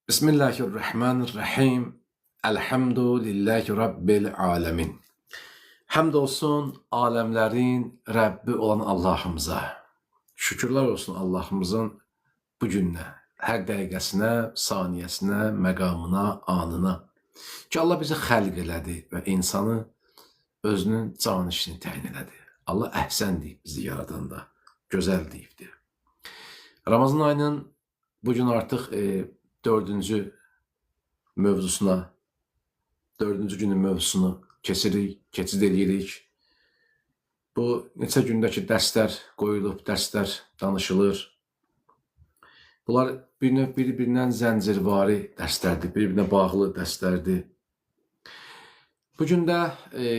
Bismillahirrahmanirrahim. Elhamdülillahi Rabbil alemin. Həmd olsun aləmlərin Rəbbi olan Allahımıza. Şükürlər olsun Allahımızın bu gününə, hər dəqiqəsinə, saniyəsinə, məqamına, anına. Ki Allah bizi xəlq elədi və insanı özünün can işini təyin elədi. Allah əhsən deyib bizi yaradanda, gözəl deyibdir. Ramazan ayının bugün artıq dördüncü mövzusuna, dördüncü günün mövzusunu keçid edirik. Bu neçə gündəki dərslər qoyulub, dərslər danışılır. Bunlar bir-birindən zəncirvari dərslərdir, bir-birinə bağlı dərslərdir. Bugün də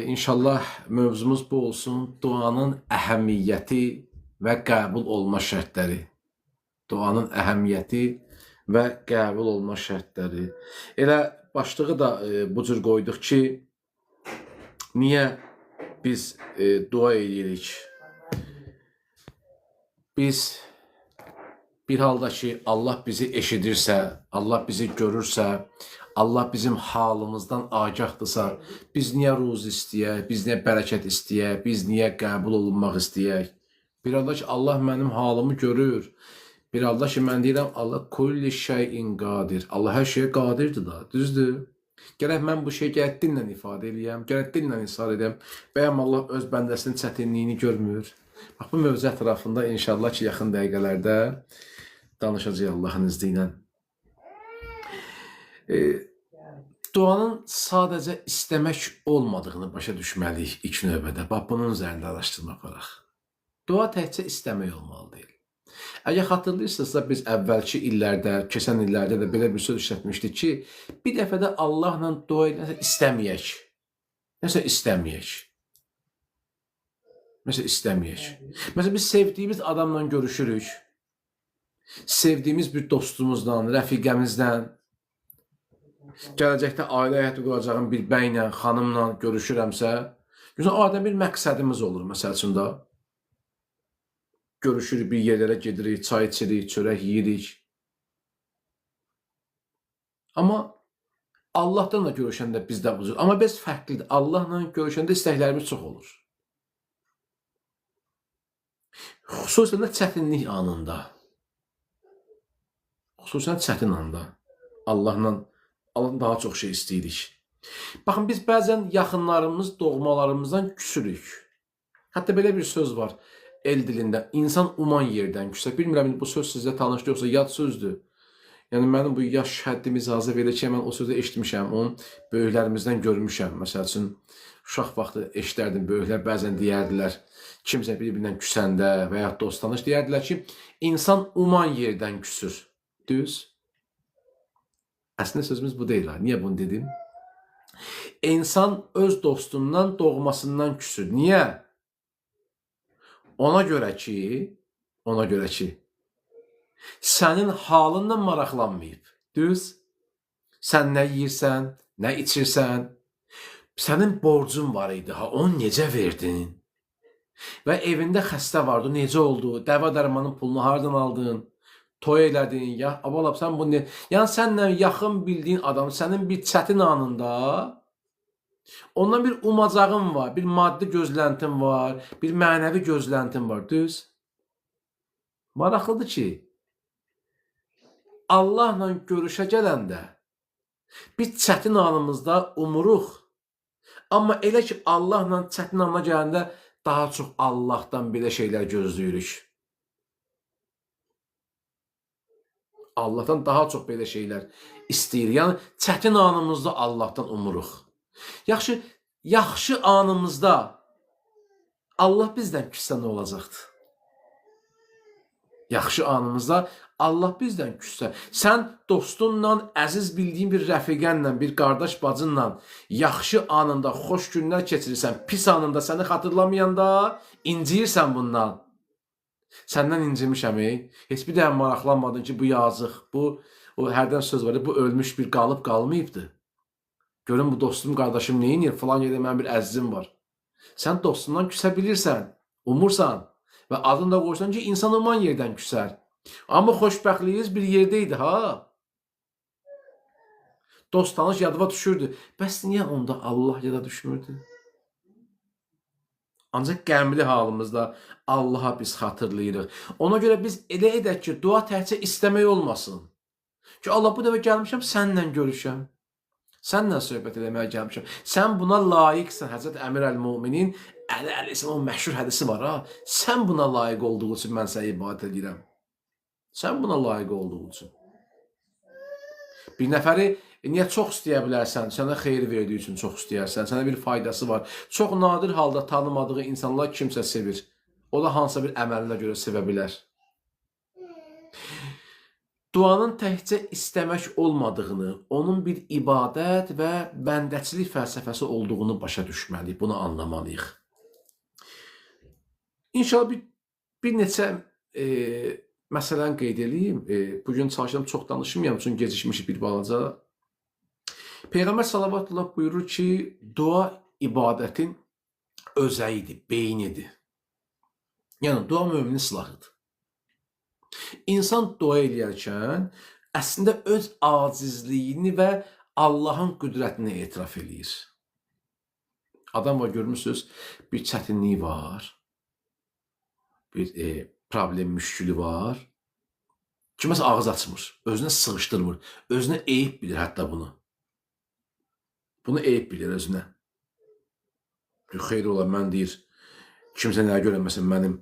inşallah mövzumuz bu olsun, duanın əhəmiyyəti və qəbul olma şərtləri. Duanın əhəmiyyəti və qəbul olma şərtləri. Elə başlığı da bu cür qoyduq ki, niyə biz dua edirik? Biz bir halda ki, Allah bizi eşidirsə, Allah bizi görürsə, Allah bizim halımızdan agahdırsa, biz niyə ruzi istəyək, biz niyə bərəkət istəyək, biz niyə qəbul olunmaq istəyək? Bir halda ki, Allah mənim halımı görür. Bir halda ki, mən deyirəm, Allah kulli şeyin qadir. Allah hər şeyə qadirdir da, düzdür? Gərək mən bu şeyi gərək dillə ifadə edəyəm, gərək dillə israr edəm. Bəyəm Allah öz bəndəsinin çətinliyini görmür. Bax, bu mövzu ətrafında inşallah ki, yaxın dəqiqələrdə danışacağıq Allahın izni ilə. Duanın sadəcə istəmək olmadığını başa düşməliyik ilk növbədə. Bax, bunun üzərində araşdırma aparaq. Dua təkcə istəmək olmalı deyil. Əgər xatırlayırsınızsa, biz əvvəlki illərdə, keçən illərdə də belə bir söz işlətmişdik ki, bir dəfə də Allahla dua eləsə istəməyək. Nəsə istəməyək. Məsələn, istəməyək. Məsələn, biz sevdiyimiz adamla görüşürük. Sevdiyimiz bir dostumuzla, rəfiqəmizlə, gələcəkdə ailə həyatı quracağım bir bəylə, xanımla görüşürəmsə, adə bir məqsədimiz olur, məsəl üçün da. Görüşürük, bir yerlərə gedirik, çay içirik, çörək yeyirik. Amma Allahdan da görüşəndə bizdə bu cür. Amma biz fərqlidir. Allahla görüşəndə istəklərimiz çox olur. Xüsusən də çətinlik anında. Xüsusən çətin anda. Allahla daha çox şey istəyirik. Baxın, biz bəzən yaxınlarımız, doğmalarımızdan küsürük. Hətta belə bir söz var. El dilində, insan uman yerdən küsər. Bilmirəm, bu söz sizə tanışdır, yoxsa yad sözdür. Yəni, mənim bu yaş həddim icazə verir ki, mən o sözü eşitmişəm, onu böyüklərimizdən görmüşəm. Məsəl üçün, uşaq vaxtı eşitərdim, böyüklər bəzən deyərdilər, kimsə bir-birindən küsəndə və ya dost tanış deyərdilər ki, insan uman yerdən küsür. Düz? Əslində sözümüz bu deyil. Niyə bunu dedim? İnsan öz dostundan, doğmasından küsür. Niyə? Ona görə ki, sənin halınla maraqlanmayıb. Düz? Sən nə yeyirsən, nə içirsən, sənin borcun var idi, onu necə verdin? Və evində xəstə vardı, necə oldu? Dəva dərmanın pulunu hardan aldın? Toy elədin, ya, abalab, sən bunu... Yəni, sənlə yaxın bildiyin adam, sənin bir çətin anında... Ondan bir umacağın var, bir maddi gözləntin var, bir mənəvi gözləntin var, düz? Maraqlıdır ki, Allahla görüşə gələndə bir çətin anımızda umuruq. Amma elə ki, Allahla çətin anına gələndə daha çox Allahdan belə şeylər gözləyirik. Allahdan daha çox belə şeylər istəyirik. Yəni, çətin anımızda Allahdan umuruq. Yaxşı anımızda Allah bizdən küssə nə olacaqdır? Yaxşı anımızda Allah bizdən küssə, sən dostunla, əziz bildiyin bir rəfiqənlə, bir qardaş bacınla yaxşı anında xoş günlər keçirirsən, pis anında səni xatırlamayanda inciyirsən bundan. Səndən incimişəm, heç bir dəyə maraqlanmadın ki, bu yazıq, o hərdən söz var, bu ölmüş bir qalmayıbdır. Görün, bu dostum, qardaşım neyinir? Falan yerdə mənim bir əzizim var. Sən dostundan küsə bilirsən, umursan və adını da qoysan ki, insan uman yerdən küsər. Amma xoşbəxtliyiz bir yerdəydi, ha? Dost tanış yadıma düşürdü. Bəs niyə onda Allah yada düşmürdü? Ancaq qəmli halımızda Allaha biz xatırlayırıq. Ona görə biz elə edək ki, dua təkcə istəmək olmasın. Ki, Allah bu dəfə gəlmişəm, səninlə görüşəm. Səninlə söhbət eləməyə gəlmişəm. Sən buna layiqsən. Həzrət Əmir əl-Müminin Əli əleyhissalam o məşhur hədisi var ha. Sən buna layiq olduğu üçün mən sənə ibadət edirəm. Sən buna layiq olduğu üçün. Bir nəfəri niyə çox istəyə bilərsən? Sənə xeyir verdiyi üçün çox istəyərsən. Sənə bir faydası var. Çox nadir halda tanımadığı insanlar kimsə sevir. O da hansısa bir əməlinə görə sevə bilər. Duanın təkcə istəmək olmadığını, onun bir ibadət və bəndəçilik fəlsəfəsi olduğunu başa düşməliyik, bunu anlamalıyıq. İnşallah bir neçə məsələni qeyd edeyim. Bugün çalışıram çox danışmayam, çünki gecikmişik bir balaca. Peyğəmbər sallallahu buyurur ki, dua ibadətin özəyidir, beynidir. Yəni, dua müminin silahıdır. İnsan dua eləyərkən əslində öz acizliyini və Allahın qüdrətini etiraf eləyir. Adam var, görmürsünüz, bir çətinliyi var, bir problem, müşkülü var. Kiməsə ağız açmır, özünə sığışdırmır, özünə eyib bilir hətta bunu. Bunu eyib bilir özünə. Xeyr ola, mən deyir, kimsə nəyə görə məsələn mənim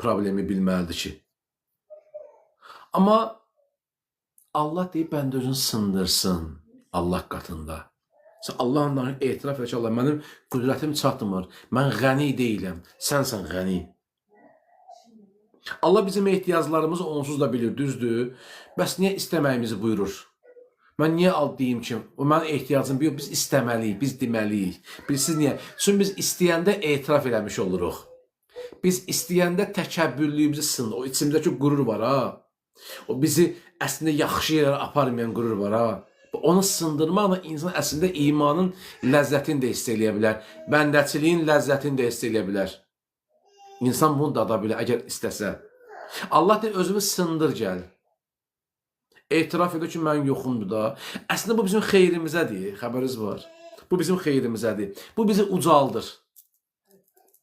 problemi bilməlidir ki. Amma Allah deyib, bəndə özünü sındırsın Allah qatında. Allah onların etiraf edir ki, Allah mənim qüdrətim çatmır, mən ғəni deyiləm, sənsən ғəni. Allah bizim ehtiyaclarımızı onsuz da bilir, düzdür. Bəs niyə istəməyimizi buyurur? Mən niyə deyim ki, o mənim ehtiyacım yox, biz istəməliyik, biz deməliyik. Bilirsiniz niyə? Çünki biz istəyəndə etiraf eləmiş oluruq. Biz istəyəndə təkəbbürlüyümüzü sınır. O içimdəki qürur var ha. O bizi əslində yaxşı yerə aparmayan qürur var ha. Onu sındırmaqla insan əslində imanın ləzzətini də hiss eləyə bilər. Bəndəçiliyin ləzzətini də hiss eləyə bilər. İnsan bunu dada bilər, əgər istəsə. Allah deyir, özümü sındır gəl. Etiraf edir ki, mən yoxumdur da. Əslində bu bizim xeyrimizədir, xəbəriniz var. Bu bizim xeyrimizədir. Bu bizi ucaldır.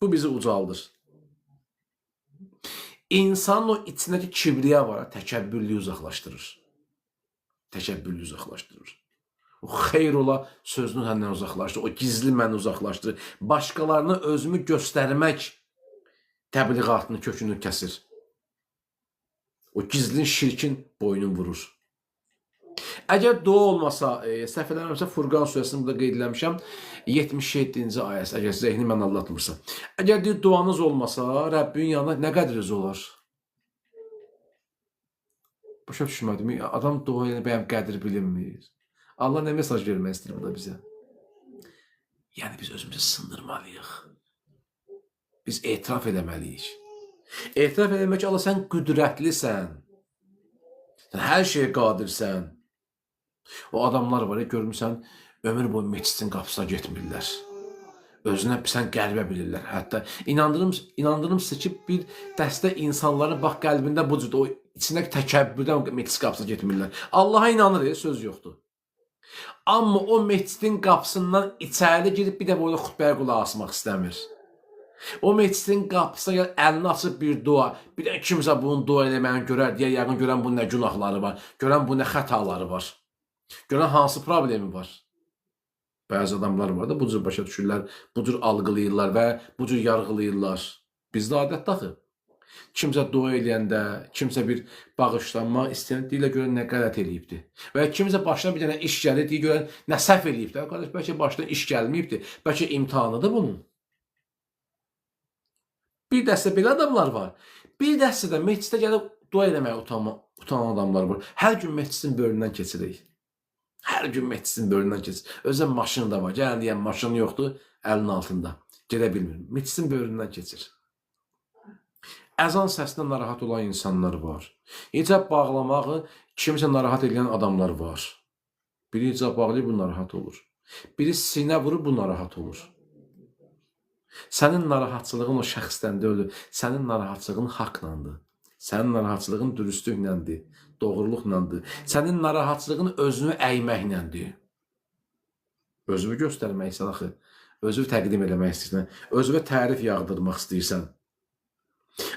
Bu bizi ucaldır. İnsanın o içindəki kibriya var, təkəbbürlüyü uzaqlaşdırır. Təkəbbürlüyü uzaqlaşdırır. O xeyr ola sözünü səndən uzaqlaşdırır. O gizli məni uzaqlaşdırır. Başqalarına özümü göstərmək təbliğatını, kökünü kəsir. O gizlin, şirkin boynunu vurur. Əgər dua olmasa, səhv eləmirəmsə, Furqan surəsini burada qeyd eləmişəm, 77-ci ayəsi, əgər zehni mən anlatmırsa. Əgər deyir, duanız olmasa, Rəbbin yanına nə qədriniz olar? Başa düşmədim. Adam dua ilə bəyəm qədir bilinmir. Allah nə mesaj vermək istəyir burada bizə? Yəni, biz özümüzü sındırmalıyıq. Biz etiraf eləməliyik. Etiraf eləmək ki, Allah, sən qüdrətlisən. Sən hər şeyə qadirsən. O adamlar var, görmüsən, ömür boyu meçidin qapısına getmirlər. Özünə sən qəlbə bilirlər. Hətta inandırım sizə ki, bir dəstə insanların bax qəlbində bu cüdə, o içindəki təkəbbürdən meçid qapısına getmirlər. Allaha inanır, söz yoxdur. Amma o meçidin qapısından içəri girib bir də boyda xütbəyə qulaq asmaq istəmir. O meçidin qapısına gəl, əlini açıb bir dua, bir də kimsə bunun dua eləməyini görər, deyə yəqin görən bunun nə günahları var, görən bunun nə xətaları var, görən hansı problemi var. Bəzi adamlar var da bu cür başa düşürlər, bu cür algılayırlar və bu cür yargılayırlar. Bizdə adət daxı. Kimsə dua eləyəndə, kimsə bir bağışlanma istəyən deyirlər görən nə qələt eləyibdir. Və kimsə başına bir dənə iş gəlir, deyir görən nə səhv eləyibdir. Qardaş, bəlkə başına iş gəlməyibdir, bəlkə imtihanıdır bunun. Bir dəstə belə adamlar var. Bir dəstə də meclisdə gəlib dua eləməyə utanan adamlar var. Hər gün meclisin bölümündən keçirik. Hər gün meclisin bölümündən keçirik. Özən maşını da var. Gələn deyən maşını yoxdur, əlinin altında. Gedə bilmir. Meclisin bölümündən keçir. Əzan səsinə narahat olan insanlar var. İcab bağlamağı kimsə narahat edən adamlar var. Biri icab bağlayır, bu narahat olur. Biri sinə vurur, bu narahat olur. Sənin narahatçılığın o şəxsdən deyil, sənin narahatçılığın haqlandır. Sənin narahatçılığın dürüstlüklədir, doğruluqlandır. Sənin narahatlığın özünü əyməkləndir. Özünü göstərməksən axı. Özünü təqdim eləmək istəyirsən. Özünə tərif yağdırmaq istəyirsən.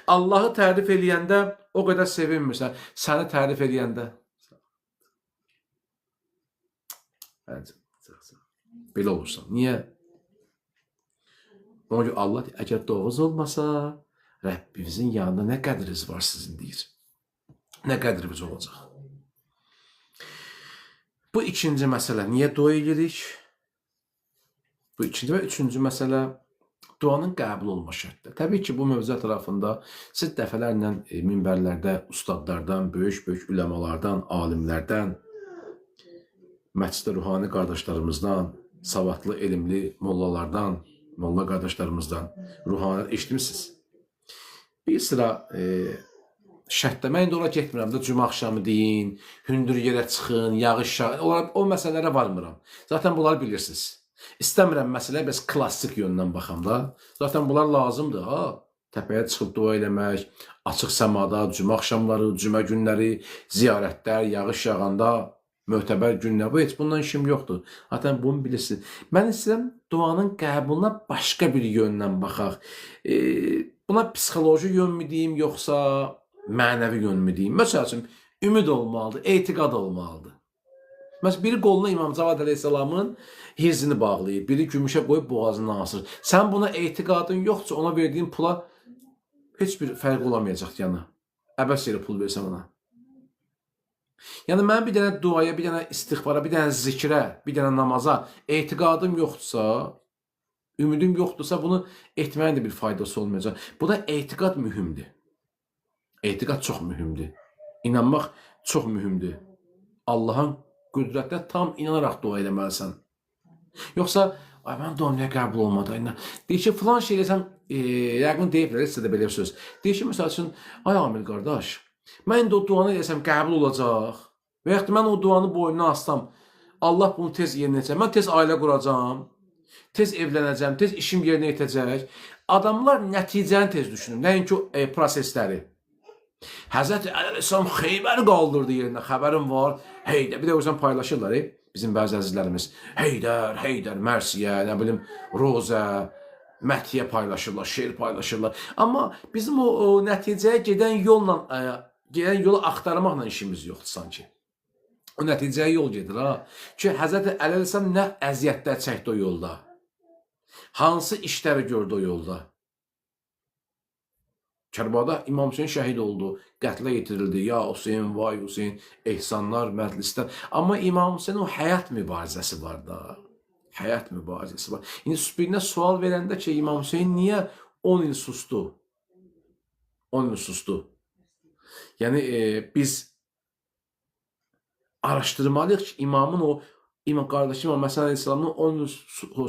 Allahı tərif eləyəndə o qədər sevinmirsən. Səni tərif eləyəndə belə olursan. Niyə? Ona görə Allah deyir, əgər doğuz olmasa, Rəbbimizin yanında nə qədriniz var sizin deyir. Nə qədrimiz olacaq. Bu ikinci məsələ. Niyə dua edirik? Bu ikinci və üçüncü məsələ duanın qəbul olma şərtləri. Təbii ki, bu mövzu ətrafında siz dəfələrlə minbərlərdə ustadlardan, böyük üləmalardan, alimlərdən, məsciddə ruhani qardaşlarımızdan, savadlı, elmli mollalardan, molla qardaşlarımızdan ruhani eşitmişsiniz. Bir sıra şərtdə, mən indi ora getmirəm də, cümə axşamı deyin, hündür yerə çıxın, yağış yağın, o məsələlərə varmıram. Zaten bunları bilirsiniz. İstəmirəm məsələyə bəs klassik yöndən baxam da. Zaten bunlar lazımdır ha. Təpəyə çıxıb dua eləmək, açıq səmada, cümə axşamları, cümə günləri, ziyarətlər, yağış yağanda, möhtəbər günlər, bu heç bundan işim yoxdur. Zaten bunu bilirsiniz. Mən istəyirəm duanın qəbuluna başqa bir yöndən baxaq. Buna psixoloji yön mü deyim, yoxsa mənəvi yön mü deyim? Məsəl üçün, ümid olmalıdır, etiqad olmalıdır. Məsələn, biri qoluna İmam Cavad əleyhissalamın hirzini bağlayır, biri gümüşə qoyub boğazından asır. Sən buna etiqadın yoxsa ona verdiyin pula heç bir fərq olamayacaq yəni. Əbəs yerə pul versən ona. Yəni, mən bir dənə duaya, bir dənə istiğfara, bir dənə zikrə, bir dənə namaza etiqadım yoxdursa, ümidim yoxdursa, bunu etməyin də bir faydası olmayacaq. Bu da etiqad mühümdür. Etiqad çox mühümdür. İnanmaq çox mühümdür. Allahın qüdrətlə tam inanaraq dua eləməlisən. Yoxsa, ay, mən dua niyə qəbul olmadı? Deyir ki, filan şey eləsən, yəqin deyiblər, sizə də belə bir söz. Deyir ki, məsəl üçün, ay Amil qardaş, mən indi o duanı eləsəm qəbul olacaq və yaxud mən o duanı boynuna assam, Allah bunu tez yerinə yetəcək. Mən tez ailə quracam, tez evlənəcəm, tez işim yerinə yetəcək. Adamlar nəticəni tez düşünür, nəinki o prosesləri. Həzrəti Əleyhisselam Xeybər qaldırdı yerinə, xəbərim var. Heydər, bir də o yüzden paylaşırlar, bizim bəzi əzizlərimiz. Heydər, Mərsiyə, nə bilim, Rozə, Məthiyə paylaşırlar, şeir paylaşırlar. Amma bizim o nəticəyə gedən yolu axtarmaqla işimiz yoxdur sanki. O nəticəyə yol gedir ha. Ki, Həzrəti Əleyhisselam nə əziyyətlər çəkdi o yolda. Hansı işləri gördü o yolda. Kərbada İmam Hüseyin şəhid oldu, qətlə yetirildi. Ya Hüseyin, vay Hüseyin, ehsanlar, məclislər. Amma İmam Hüseyin o həyat mübarizəsi var da. Həyat mübarizəsi var. İndi birinə sual verəndə ki, İmam Hüseyin niyə 10 il sustu? 10 il sustu. Yəni, biz araşdırmalıyıq ki, imamın o qardaşı İmam Həsən Əleyhisselamın onun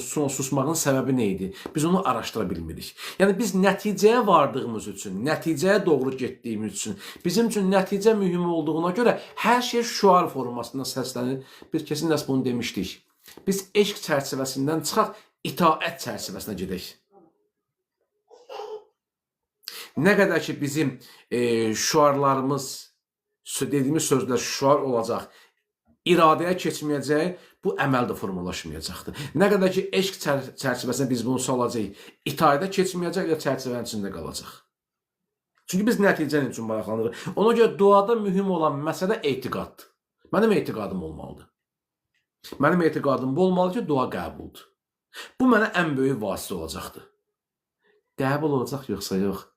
son susmağının səbəbi nə idi? Biz onu araşdıra bilmirik. Yəni, biz nəticəyə vardığımız üçün, nəticəyə doğru getdiyimiz üçün, bizim üçün nəticə mühüm olduğuna görə hər şey şüar formasında səslənir. Biz kesin dərs bunu demişdik. Biz eşq çərçivəsindən çıxaq, itaət çərçivəsinə gedək. Nə qədər ki, bizim şüarlarımız, dediyimiz sözlər şüar olacaq, iradəyə keçməyəcək, bu əməldə formalaşmayacaqdır. Nə qədər ki, eşq çərçivəsində biz bunu salacaq, itaədə keçməyəcək və çərçivənin içində qalacaq. Çünki biz nəticənin üçün maraqlanırıq. Ona görə duada mühüm olan məsələ etiqaddır. Mənim etiqadım olmalıdır. Mənim etiqadım bu olmalıdır ki, dua qəbuldur. Bu mənə ən böyük vasitə olacaqdır. Qəbul olacaq yoxsa yox.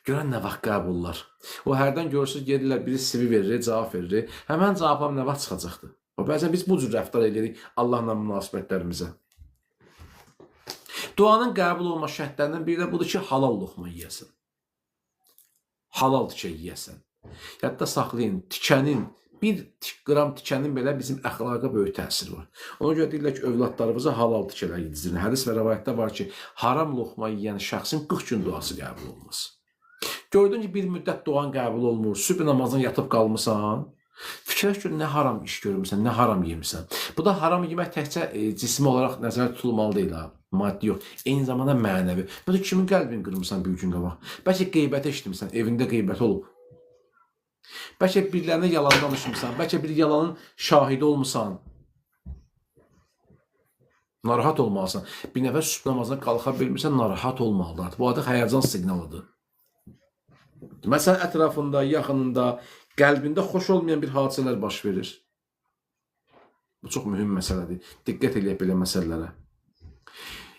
Görən nə vaxt qəbullar. O hərdən görürsünüz, gedirlər, biri CV verir, cavab verir. Həmən cavabam nə vaxt çıxacaqdır. Bəzən biz bu cür rəftar edirik Allahla münasibətlərimizə. Duanın qəbul olma şərtlərindən biri də budur ki, halal loxma yiyəsən. Halal tikə yiyəsən. Yadda saxlayın, bir qram tikənin belə bizim əxlaqa böyük təsiri var. Ona görə deyirlər ki, övladlarımıza halal tikələr yedizdirin. Hədis və rəvayətdə var ki, haram loxma yiyən şəxsin 40 gün duası qəbul olmaz. Gördün ki, bir müddət duan qəbul olmur, sübh namazdan yatıb qalmısan, fikirləş ki, nə haram iş görmüsən, nə haram yemirsən. Bu da haram yemək təkcə cismi olaraq nəzərə tutulmalı deyil ha, maddi yox, eyni zamanda mənəvi. Bu da kimin qəlbini qırmısan bir gün qabaq? Bəlkə qeybət eşitmirsən, evində qeybət olub. Bəlkə birilərinə yalan danışmısan, bəlkə bir yalanın şahidi olmusan. Narahat olmalısan. Bir nəfər sübh namazına qalxa bilmirsən, narahat olmalıdır. Bu adı həyəcan siqnalıdır. Məsələn, ətrafında, yaxınında, qəlbində xoş olmayan bir hadisələr baş verir. Bu çox mühüm məsələdir. Diqqət eləyək belə məsələlərə.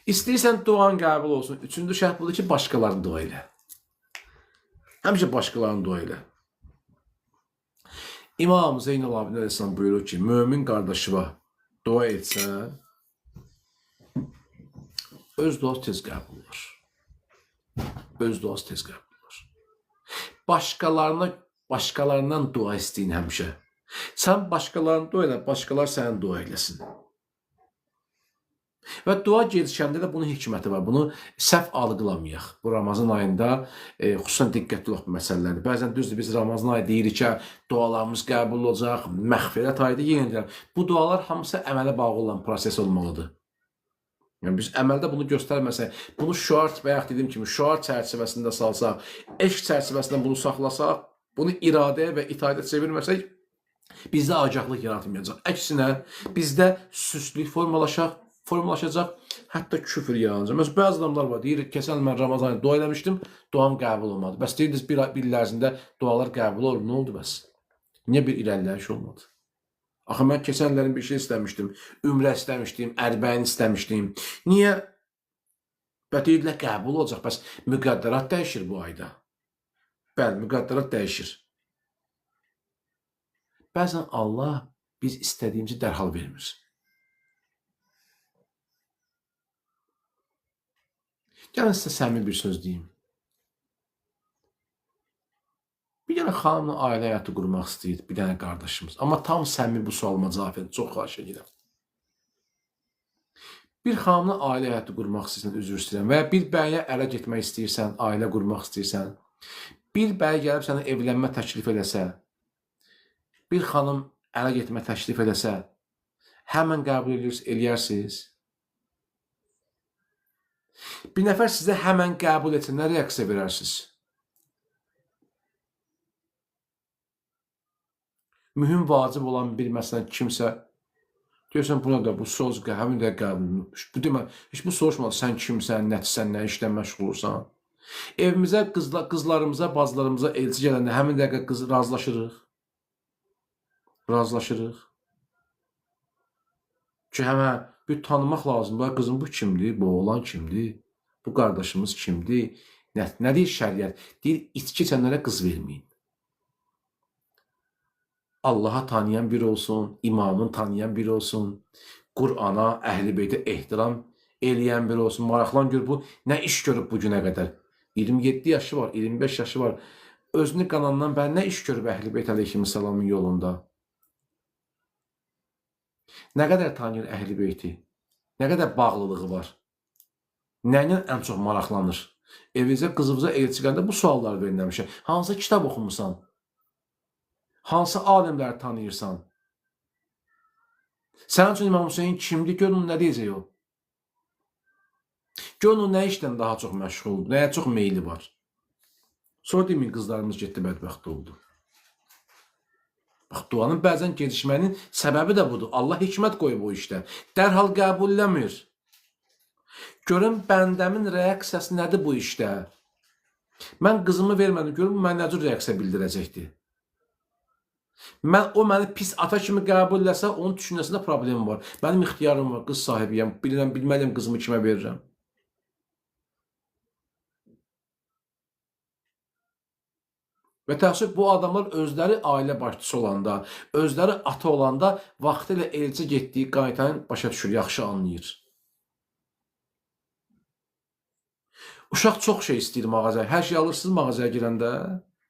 İstəyirsən duan qəbul olsun. Üçüncü şərt budur ki, başqalarını dua elə. Həmişə başqalarını dua elə. İmam Zeynal Abidin Əleyhisselam buyurur ki, mömin qardaşıva dua etsən, öz duası tez qəbul olur. Öz duası tez qəbul olur. Başqalarından dua istəyin həmişə. Sən başqalarını dua elə, başqalar səni dua eləsin. Və dua gedişəndə də bunun hikməti var. Bunu səhv algılamayaq. Bu Ramazan ayında xüsusən diqqətli olaq bu məsələləri. Bəzən düzdür, biz Ramazan ayı deyirik ki, dualarımız qəbul olacaq, məğfirət ayıdır. Yenə deyirəm, bu dualar hamısı əmələ bağlı olan proses olmalıdır. Yəni, biz əməldə bunu göstərməsək, bunu şüar və yaxud dediyim kimi, şüar çərçivəsində salsaq, eşq çərçivəsində bunu saxlasaq, bunu iradəyə və itaətə çevirməsək, bizdə acaqlıq yaratmayacaq. Əksinə, bizdə süslük formalaşacaq, hətta küfür yaranacaq. Məsələn, bəzi adamlar var, deyir, keçən mən Ramazanı dua eləmişdim, duam qəbul olmadı. Bəs deyirdiniz, bir il ərzində dualar qəbul olur, nə oldu bəs? Niyə bir irəliləyiş olmadı? Axı, mən keçən illərin bir şey istəmişdim, ümrə istəmişdim, ərbəyin istəmişdim. Niyə? Və deyirdilər, qəbul olacaq, bəs müqəddərat dəyişir bu ayda. Bəli, müqəddərat dəyişir. Bəzən Allah biz istədiyimizi dərhal vermir. Gəlin sizə səmimi bir söz deyim. Bir dənə xanımla ailə həyatı qurmaq istəyir, bir dənə qardaşımız. Amma tam səmimi bu sualıma cavab verin, çox xahiş edirəm. Bir xanımla ailə həyatı qurmaq istəyirsən, üzr istəyirəm. Və ya bir bəyə ərə getmək istəyirsən, ailə qurmaq istəyirsən. Bir bəy gəlib sənə evlənmə təklif eləsə, bir xanım ərə getmə təklif eləsə, həmən qəbul eləyərsiniz. Bir nəfər sizə həmən qəbul etsə, nə reaksiya verərsiniz? Mühüm, vacib olan bir məsələn kimsə, deyirsən, buna da bu söz həmin də qəbul. Bu demə, heç bu soruşmadı, sən kimsən, nəticsən, nə işlə məşğul olursan. Evimizə, qızlarımıza, bacılarımıza elçi gələndə həmin dəqiqə razılaşırıq. Razılaşırıq. Ki, həmə, bir tanımaq lazımdır. Qızım, bu kimdir? Bu oğlan kimdir? Bu qardaşımız kimdir? Nə deyir şəriət? Deyir, içki içənlərə qız verməyin. Allaha tanıyan biri olsun, imamın tanıyan biri olsun, Qur'ana, əhl-i beytə ehtiram eləyən biri olsun. Maraqlan gör, bu nə iş görüb bu günə qədər? 27 yaşı var, 25 yaşı var. Özünü qanandan bəri nə iş görüb əhl-i beyt əleyhissalamın yolunda? Nə qədər tanıyır əhl-i beyti? Nə qədər bağlılığı var? Nəylə ən çox maraqlanır? Evinizə, qızınıza elçi gələndə bu suallar verin həmişə. Hansı kitab oxumusan? Hansı alimləri tanıyırsan? Sənin üçün İmam Hüseyin kimdir? Gör onun nə deyəcək o? Gör onun nə işdən daha çox məşğuldur? Nəyə çox meyli var? Sonra demin qızlarımız getdi, bədbəxt oldu. Bax, duanın bəzən gecikmənin səbəbi də budur. Allah hikmət qoyub o işdə. Dərhal qəbul eləmir. Görün, bəndəmin reaksiyası nədir bu işdə? Mən qızımı vermədim, görün, mən nə cür reaksiya bildirəcəkdir? O məni pis ata kimi qəbul eləsə, onun düşüncəsində problem var. Mənim ixtiyarım var, qız sahibiyəm, bilməliyəm qızımı kimə verirəm. Və təəssüf, bu adamlar özləri ailə başçısı olanda, özləri ata olanda vaxtilə elçi getdiyi qaytanı başa düşür, yaxşı anlayır. Uşaq çox şey istəyir mağazaya. Hər şey alırsınız mağazaya girəndə.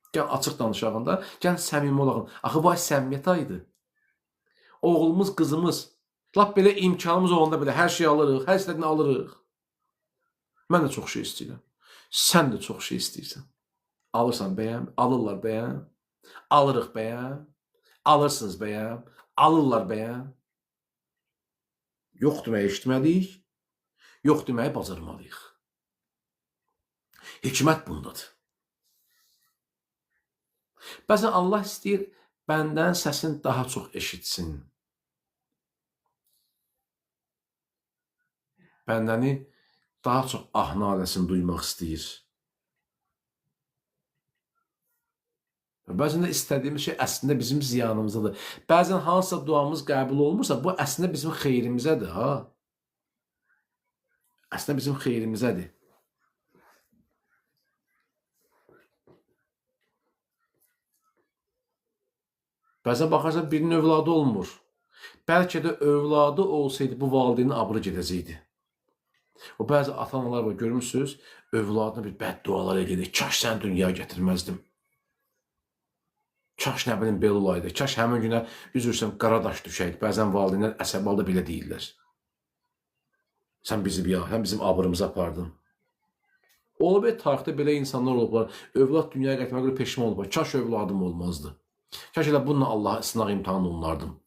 Gəl açıq danışağında, gəl səmimi olağın. Axı, bu ay səmimiyyət ayıdır. Oğlumuz, qızımız, lap belə imkanımız olanda belə hər şey alırıq, hər istədiyini alırıq. Mən də çox şey istəyirəm. Sən də çox şey istəyirsən. Alırsan bəyəm, alırlar bəyəm, alırıq bəyəm, alırsınız bəyəm, alırlar bəyəm. Yox deməyə eşitməliyik, yox deməyə bacarmalıyıq. Hikmət bundadır. Bəzən Allah istəyir bəndən səsini daha çox eşitsin. Bəndəni daha çox ah-naləsini duymaq istəyir. Bəzən də istədiyimiz şey əslində bizim ziyanımızdadır. Bəzən hansısa duamız qəbul olmursa, bu əslində bizim xeyrimizədir, ha? Əslində bizim xeyrimizədir. Bəzən baxarsan birinin övladı olmur. Bəlkə də övladı olsaydı bu valideynin abırı gedəcəkdi. O bəzi ata-analar var, görmürsünüz, övladına bir bəddualar edir. Kaş səni dünyaya gətirməzdim. Kaş nə bilim belə olaydı. Kaş həmin günə üzürsəm qara daş düşəydi. Bəzən valideynlər əsəbi halda belə deyirlər. Sən bizim abırımızı apardın. Olub tarixdə belə insanlar olublar. Övlad dünyaya gətirməyə görə peşman olublar. Kaş övladım olmazdı. Kaş elə bununla Allaha sınaq imtahan olunardım.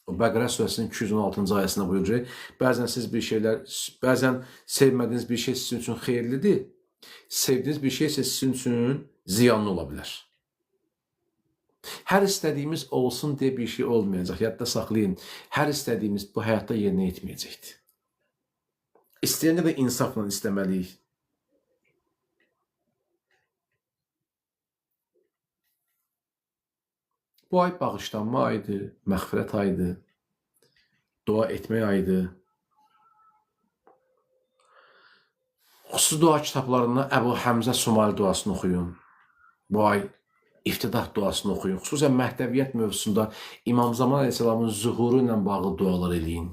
O Bəqərə surəsinin 216-cı ayəsində buyurur. Bəzən sevmədiyiniz bir şey sizin üçün xeyirlidir. Sevdiyiniz bir şey isə sizin üçün ziyanlı ola bilər. Hər istədiyimiz olsun deyə bir şey olmayacaq. Yadda saxlayın. Hər istədiyimiz bu həyatda yerinə yetməyəcəkdir. İstəyəndə də insafla istəməliyik. Bu ay bağışlanma ayıdır, məğfirət ayıdır, dua etmək ayıdır. Xüsusi dua kitablarında Əbu Həmzə Sumali duasını oxuyun. Bu ay iftidah duasını oxuyun. Xüsusən məhdəviyyət mövzusunda İmam Zaman Aleyhisselamın zuhuru ilə bağlı dualar eləyin.